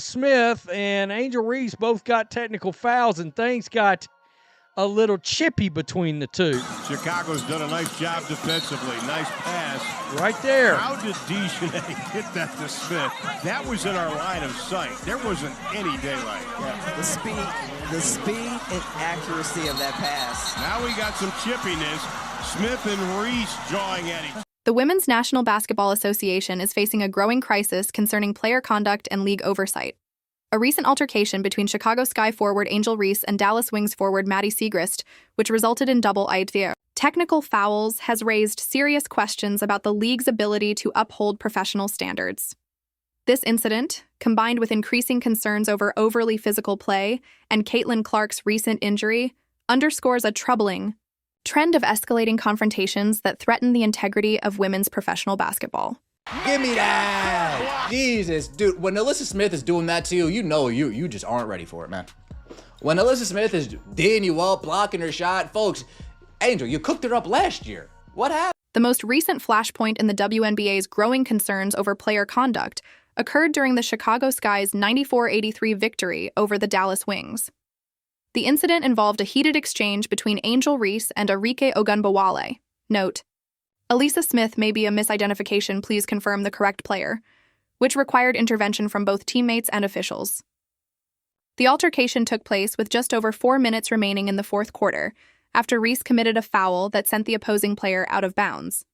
Smith and Angel Reese both got technical fouls, and things got a little chippy between the two. Chicago's done a nice job defensively. Nice pass. Right there. How did Dejournay get that to Smith? That was in our line of sight. There wasn't any daylight. Yeah, the speed and accuracy of that pass. Now we got some chippiness. Smith and Reese jawing at each other. The Women's National Basketball Association is facing a growing crisis concerning player conduct and league oversight. A recent altercation between Chicago Sky forward Angel Reese and Dallas Wings forward Maddie Siegrist, which resulted in double technical fouls, has raised serious questions about the league's ability to uphold professional standards. This incident, combined with increasing concerns over overly physical play and Caitlin Clark's recent injury, underscores a troubling trend of escalating confrontations that threaten the integrity of women's professional basketball. Give me that! Jesus, dude, when NaLyssa Smith is doing that to you, you know you just aren't ready for it, man. When NaLyssa Smith is D'ing you up, blocking her shot, folks, Angel, you cooked her up last year. What happened? The most recent flashpoint in the WNBA's growing concerns over player conduct occurred during the Chicago Sky's 94-83 victory over the Dallas Wings. The incident involved a heated exchange between Angel Reese and Arike Ogunbowale. Note: NaLyssa Smith may be a misidentification, please confirm the correct player, which required intervention from both teammates and officials. The altercation took place with just over 4 minutes remaining in the fourth quarter, after Reese committed a foul that sent the opposing player out of bounds.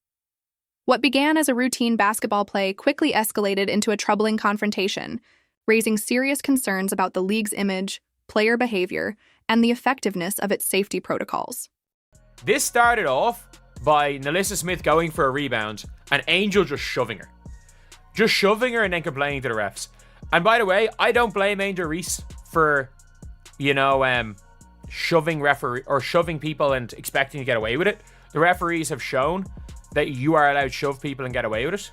What began as a routine basketball play quickly escalated into a troubling confrontation, raising serious concerns about the league's image, player behavior, and the effectiveness of its safety protocols. This started off by NaLyssa Smith going for a rebound and Angel just shoving her. Just shoving her and then complaining to the refs. And by the way, I don't blame Angel Reese for, shoving people and expecting to get away with it. The referees have shown that you are allowed to shove people and get away with it.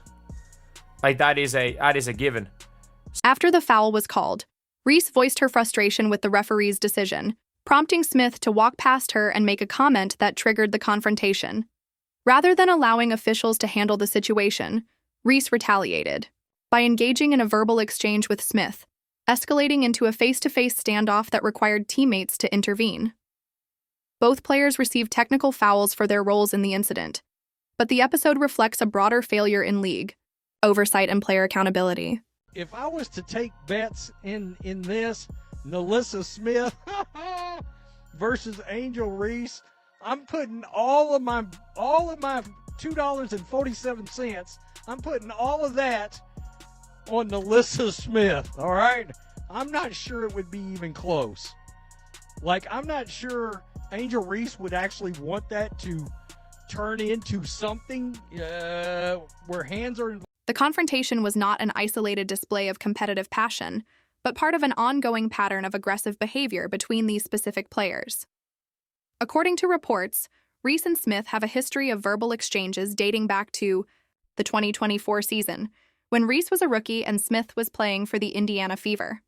Like, that is a given. After the foul was called, Reese voiced her frustration with the referee's decision, prompting Smith to walk past her and make a comment that triggered the confrontation. Rather than allowing officials to handle the situation, Reese retaliated by engaging in a verbal exchange with Smith, escalating into a face-to-face standoff that required teammates to intervene. Both players received technical fouls for their roles in the incident, but the episode reflects a broader failure in league oversight and player accountability. If I was to take bets in this, NaLyssa Smith versus Angel Reese, I'm putting all of my $2.47. I'm putting all of that on NaLyssa Smith. All right, I'm not sure it would be even close. Like, I'm not sure Angel Reese would actually want that to turn into something where hands are involved. The confrontation was not an isolated display of competitive passion, but part of an ongoing pattern of aggressive behavior between these specific players. According to reports, Reese and Smith have a history of verbal exchanges dating back to the 2024 season, when Reese was a rookie and Smith was playing for the Indiana Fever.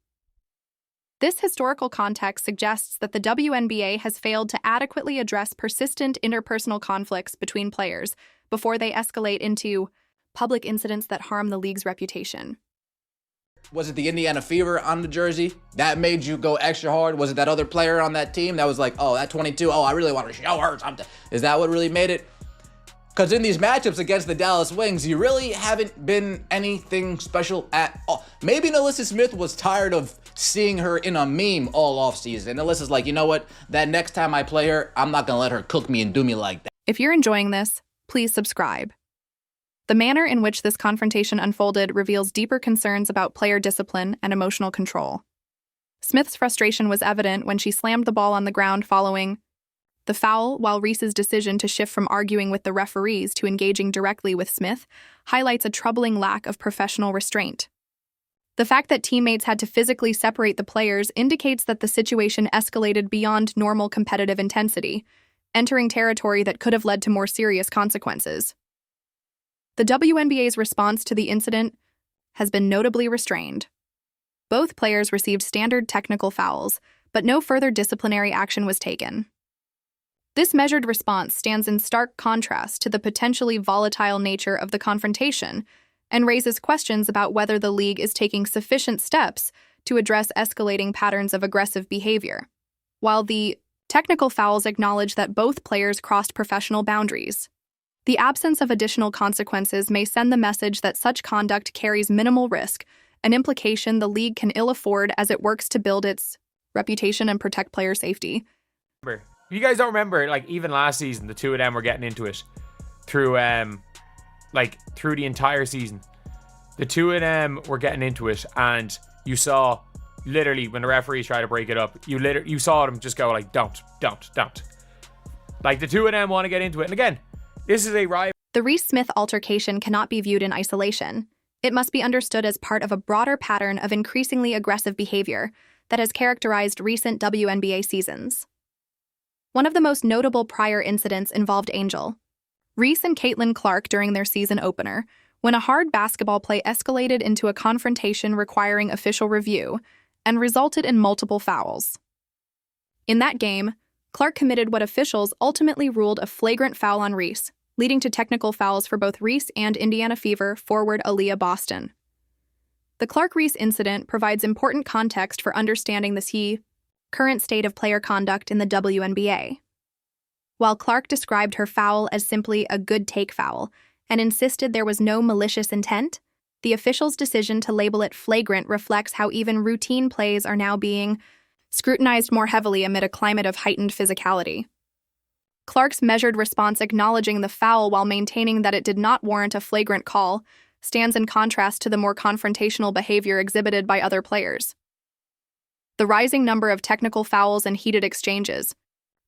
This historical context suggests that the WNBA has failed to adequately address persistent interpersonal conflicts between players before they escalate into public incidents that harm the league's reputation. Was it the Indiana Fever on the jersey that made you go extra hard? Was it that other player on that team that was like, oh, that 22, oh, I really want to show her something? Is that what really made it? Because in these matchups against the Dallas Wings, you really haven't been anything special at all. Maybe NaLyssa Smith was tired of seeing her in a meme all offseason. NaLyssa's like, you know what? That next time I play her, I'm not going to let her cook me and do me like that. If you're enjoying this, please subscribe. The manner in which this confrontation unfolded reveals deeper concerns about player discipline and emotional control. Smith's frustration was evident when she slammed the ball on the ground following the foul, while Reese's decision to shift from arguing with the referees to engaging directly with Smith highlights a troubling lack of professional restraint. The fact that teammates had to physically separate the players indicates that the situation escalated beyond normal competitive intensity, entering territory that could have led to more serious consequences. The WNBA's response to the incident has been notably restrained. Both players received standard technical fouls, but no further disciplinary action was taken. This measured response stands in stark contrast to the potentially volatile nature of the confrontation and raises questions about whether the league is taking sufficient steps to address escalating patterns of aggressive behavior, while the technical fouls acknowledge that both players crossed professional boundaries. The absence of additional consequences may send the message that such conduct carries minimal risk, an implication the league can ill afford as it works to build its reputation and protect player safety. If you guys don't remember, like, even last season, the two of them were getting into it through the entire season. The two of them were getting into it, and you saw literally when the referees tried to break it up, you saw them just go like, don't. Like, the two of them want to get into it. And again, this is a rival. The Reese Smith altercation cannot be viewed in isolation. It must be understood as part of a broader pattern of increasingly aggressive behavior that has characterized recent WNBA seasons. One of the most notable prior incidents involved Angel, Reese and Caitlin Clark during their season opener, when a hard basketball play escalated into a confrontation requiring official review and resulted in multiple fouls. In that game, Clark committed what officials ultimately ruled a flagrant foul on Reese, leading to technical fouls for both Reese and Indiana Fever forward Aaliyah Boston. The Clark-Reese incident provides important context for understanding the current state of player conduct in the WNBA. While Clark described her foul as simply a good take foul and insisted there was no malicious intent, the official's decision to label it flagrant reflects how even routine plays are now being scrutinized more heavily amid a climate of heightened physicality. Clark's measured response acknowledging the foul while maintaining that it did not warrant a flagrant call stands in contrast to the more confrontational behavior exhibited by other players. The rising number of technical fouls and heated exchanges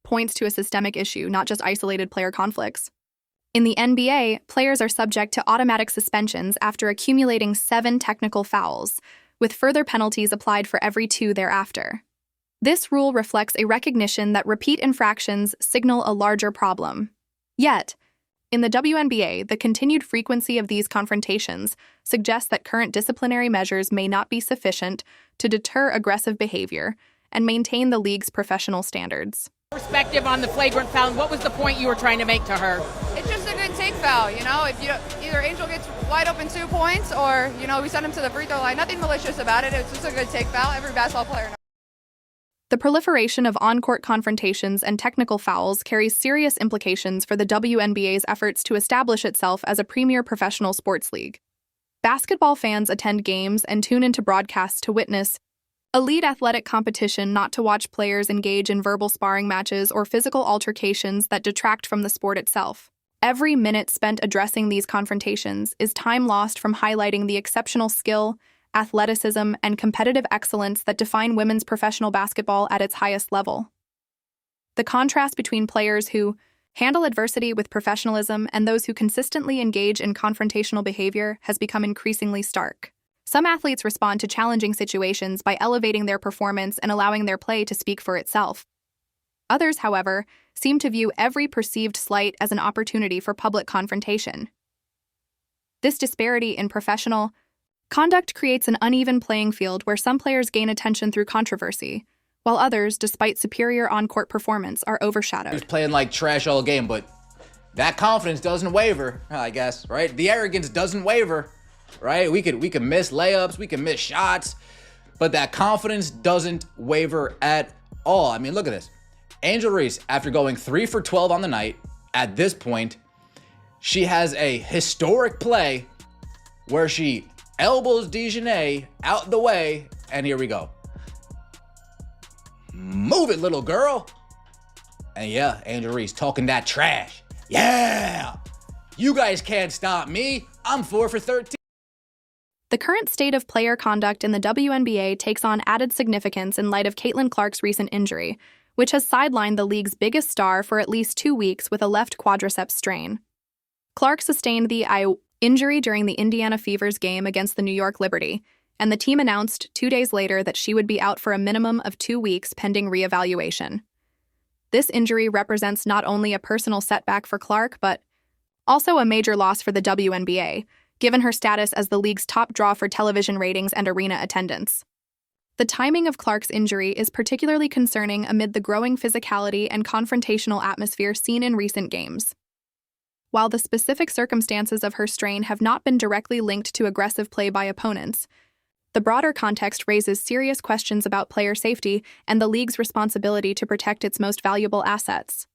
points to a systemic issue, not just isolated player conflicts. In the NBA, players are subject to automatic suspensions after accumulating 7 technical fouls, with further penalties applied for every 2 thereafter. This rule reflects a recognition that repeat infractions signal a larger problem. Yet, in the WNBA, the continued frequency of these confrontations suggests that current disciplinary measures may not be sufficient to deter aggressive behavior and maintain the league's professional standards. Perspective on the flagrant foul, and what was the point you were trying to make to her? It's just a good take foul, you know. If either Angel gets wide open 2 points, or we send him to the free throw line. Nothing malicious about it. It's just a good take foul. Every basketball player knows. The proliferation of on-court confrontations and technical fouls carries serious implications for the WNBA's efforts to establish itself as a premier professional sports league. Basketball fans attend games and tune into broadcasts to witness elite athletic competition, not to watch players engage in verbal sparring matches or physical altercations that detract from the sport itself. Every minute spent addressing these confrontations is time lost from highlighting the exceptional skill, athleticism, and competitive excellence that define women's professional basketball at its highest level. The contrast between players who handle adversity with professionalism and those who consistently engage in confrontational behavior has become increasingly stark. Some athletes respond to challenging situations by elevating their performance and allowing their play to speak for itself. Others, however, seem to view every perceived slight as an opportunity for public confrontation. This disparity in professional conduct creates an uneven playing field where some players gain attention through controversy, while others, despite superior on-court performance, are overshadowed. He's playing like trash all game, but that confidence doesn't waver, I guess, right? The arrogance doesn't waver, right? We could miss layups, we can miss shots, but that confidence doesn't waver at all. I mean, look at this. Angel Reese, after going 3 for 12 on the night, at this point, she has a historic play where she elbows Dejanay out the way, and here we go. Move it, little girl. And yeah, Angel Reese talking that trash. Yeah, you guys can't stop me. I'm 4 for 13. The current state of player conduct in the WNBA takes on added significance in light of Caitlin Clark's recent injury, which has sidelined the league's biggest star for at least 2 weeks with a left quadriceps strain. Clark sustained the injury during the Indiana Fever's game against the New York Liberty, and the team announced 2 days later that she would be out for a minimum of 2 weeks pending reevaluation. This injury represents not only a personal setback for Clark, but also a major loss for the WNBA, given her status as the league's top draw for television ratings and arena attendance. The timing of Clark's injury is particularly concerning amid the growing physicality and confrontational atmosphere seen in recent games. While the specific circumstances of her strain have not been directly linked to aggressive play by opponents, The broader context raises serious questions about player safety and the league's responsibility to protect its most valuable assets.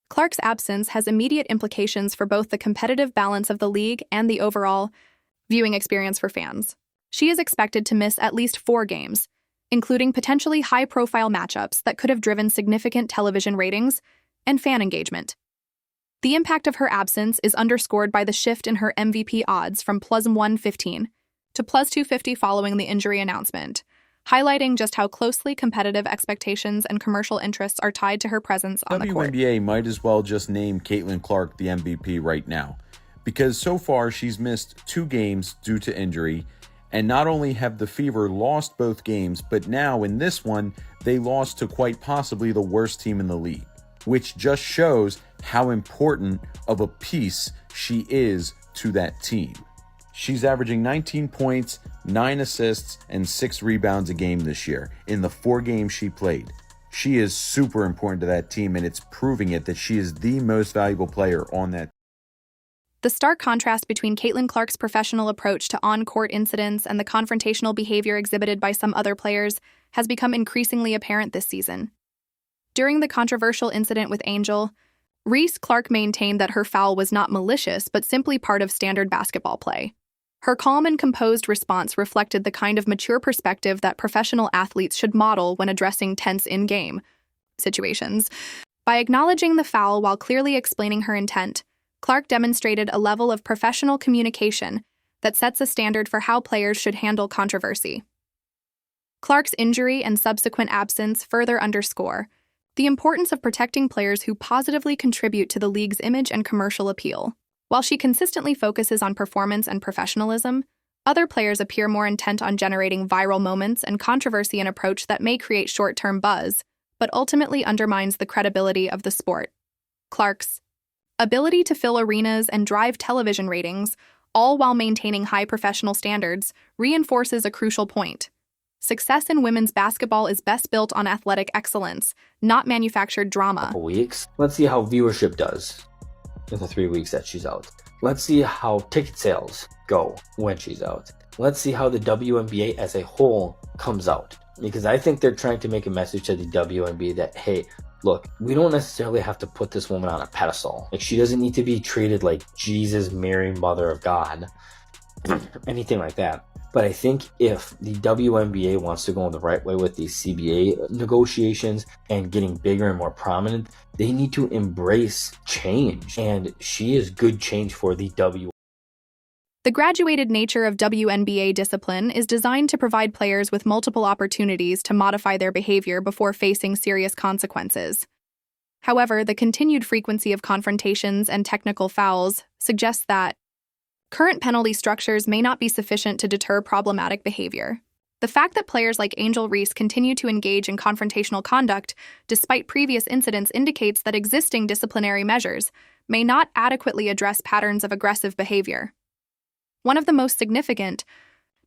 Clark's absence has immediate implications for both the competitive balance of the league and the overall viewing experience for fans. She is expected to miss at least 4 games, including potentially high-profile matchups that could have driven significant television ratings and fan engagement. The impact of her absence is underscored by the shift in her MVP odds from plus 115 to plus 250 following the injury announcement, highlighting just how closely competitive expectations and commercial interests are tied to her presence on the court. WNBA might as well just name Caitlin Clark the MVP right now, because so far she's missed 2 games due to injury, and not only have the Fever lost both games, but now in this one, they lost to quite possibly the worst team in the league, which just shows how important of a piece she is to that team. She's averaging 19 points, 9 assists, and 6 rebounds a game this year in the 4 games she played. She is super important to that team, and it's proving it that she is the most valuable player on that team. The stark contrast between Caitlin Clark's professional approach to on-court incidents and the confrontational behavior exhibited by some other players has become increasingly apparent this season. During the controversial incident with Angel, Reese Clark maintained that her foul was not malicious but simply part of standard basketball play. Her calm and composed response reflected the kind of mature perspective that professional athletes should model when addressing tense in-game situations. By acknowledging the foul while clearly explaining her intent, Clark demonstrated a level of professional communication that sets a standard for how players should handle controversy. Clark's injury and subsequent absence further underscore the importance of protecting players who positively contribute to the league's image and commercial appeal. While she consistently focuses on performance and professionalism, other players appear more intent on generating viral moments and controversy, an approach that may create short-term buzz, but ultimately undermines the credibility of the sport. Clark's ability to fill arenas and drive television ratings, all while maintaining high professional standards, reinforces a crucial point. Success in women's basketball is best built on athletic excellence, not manufactured drama. Couple weeks. Let's see how viewership does in the 3 weeks that she's out. Let's see how ticket sales go when she's out. Let's see how the WNBA as a whole comes out. Because I think they're trying to make a message to the WNBA that, hey, look, we don't necessarily have to put this woman on a pedestal. Like, she doesn't need to be treated like Jesus, Mary, Mother of God, anything like that. But I think if the WNBA wants to go in the right way with these CBA negotiations and getting bigger and more prominent, they need to embrace change. And she is good change for the WNBA. The graduated nature of WNBA discipline is designed to provide players with multiple opportunities to modify their behavior before facing serious consequences. However, the continued frequency of confrontations and technical fouls suggests that current penalty structures may not be sufficient to deter problematic behavior. The fact that players like Angel Reese continue to engage in confrontational conduct despite previous incidents indicates that existing disciplinary measures may not adequately address patterns of aggressive behavior. One of the most significant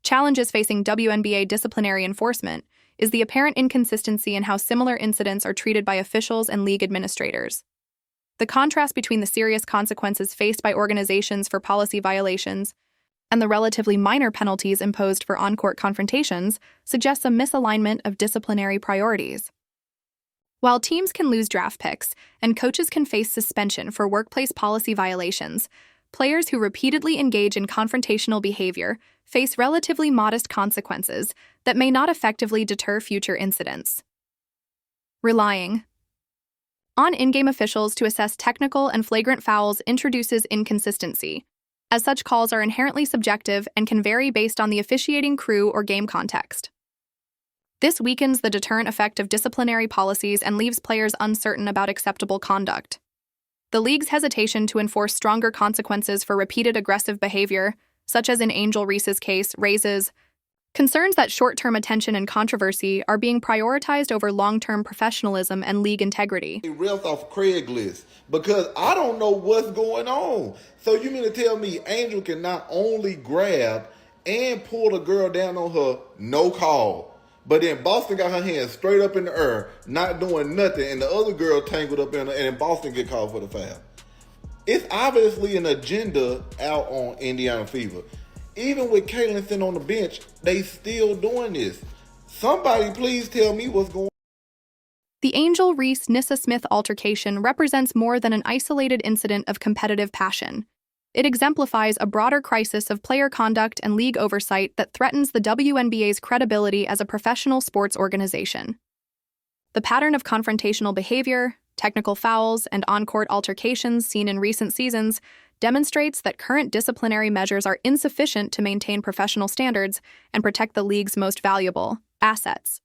challenges facing WNBA disciplinary enforcement is the apparent inconsistency in how similar incidents are treated by officials and league administrators. The contrast between the serious consequences faced by organizations for policy violations and the relatively minor penalties imposed for on-court confrontations suggests a misalignment of disciplinary priorities. While teams can lose draft picks and coaches can face suspension for workplace policy violations, players who repeatedly engage in confrontational behavior face relatively modest consequences that may not effectively deter future incidents. Relying on in-game officials to assess technical and flagrant fouls introduces inconsistency, as such calls are inherently subjective and can vary based on the officiating crew or game context. This weakens the deterrent effect of disciplinary policies and leaves players uncertain about acceptable conduct. The league's hesitation to enforce stronger consequences for repeated aggressive behavior, such as in Angel Reese's case, raises concerns that short-term attention and controversy are being prioritized over long-term professionalism and league integrity. Reels off Craigslist because I don't know what's going on. So you mean to tell me Angel can not only grab and pull the girl down on her, no call, but then Boston got her hands straight up in the air, not doing nothing, and the other girl tangled up in her, and then Boston get called for the foul. It's obviously an agenda out on Indiana Fever. Even with Caitlin sitting on the bench, they still doing this. Somebody please tell me what's going on. The Angel Reese NaLyssa Smith altercation represents more than an isolated incident of competitive passion. It exemplifies a broader crisis of player conduct and league oversight that threatens the WNBA's credibility as a professional sports organization. The pattern of confrontational behavior, technical fouls, and on-court altercations seen in recent seasons demonstrates that current disciplinary measures are insufficient to maintain professional standards and protect the league's most valuable assets.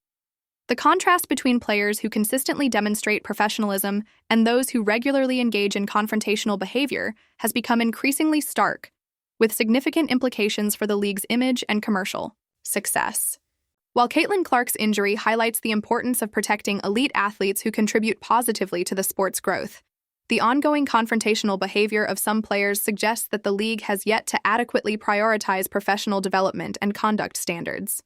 The contrast between players who consistently demonstrate professionalism and those who regularly engage in confrontational behavior has become increasingly stark, with significant implications for the league's image and commercial success. While Caitlin Clark's injury highlights the importance of protecting elite athletes who contribute positively to the sport's growth, the ongoing confrontational behavior of some players suggests that the league has yet to adequately prioritize professional development and conduct standards.